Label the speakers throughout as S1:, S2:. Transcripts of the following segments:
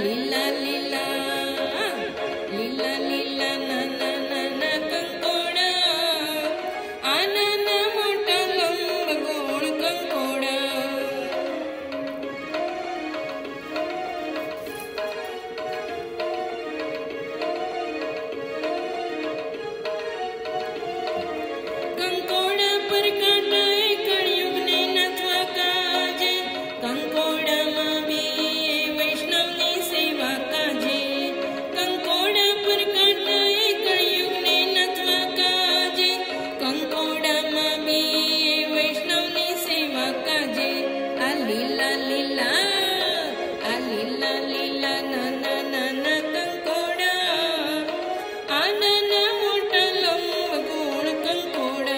S1: लीला लीला लीला लीला ना ना ना ना कंकोड़ा आनन मोठा लंब गोड कंकोड़ा कंकोड़ा पर काटा कलयुग ने नथवा काजे कंकोड़ा मां भी वैष्णव ने सेवा काजे कंकोड़ा पर काटा कलयुग ने नथवा काजे कंकोड़ा मां भी वैष्णव ने सेवा काजे आ लीला लीला ना ना ना ना कंकोड़ा आनन मोठा लंब गोड कंकोड़ा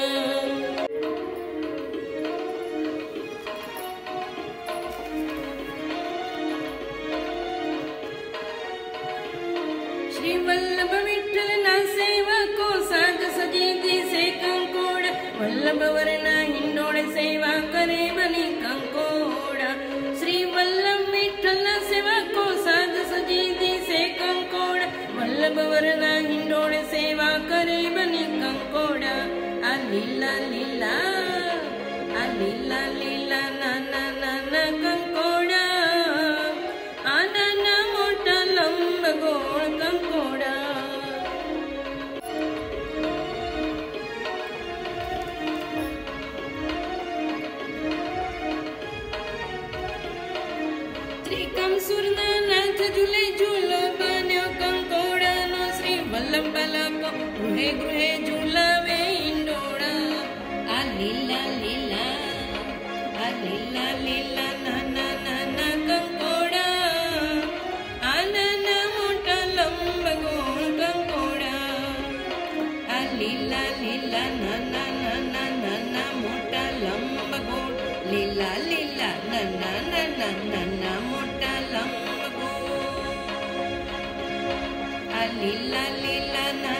S1: श्री वल्लभ विठ्ठल ना सेवको साध सजी दिसे कंकोड़ा वल्लभ वरना हिंडोळे सेवा करे बनी कंकोड़ा श्री वल्लभ विठ्ठल ना सेवको साध सजी दिसे कंकोड़ा वल्लभ वरना हिंडोळे सेवा करे बनी कंकोड़ा आ लीला लीला ना ना ना ना कंकोड़ा आनन मोठा लंब गोड कंकोड़ा त्रिकमसुरना नाथ झूले झूलो बन्यो कंकोड़ा नो श्री वल्लभ बालको गृहे गृहे झूलावे हिंडोळा आ लीला लीला ना ना ना ना कंकोड़ा आनन मोठा लंब गोड कंकोड़ा आ लीला ना ना ना ना ना ना मोठा लंब गोड लीला ना ना ना ना ना ना मोठा लंब गोड आ लीला ना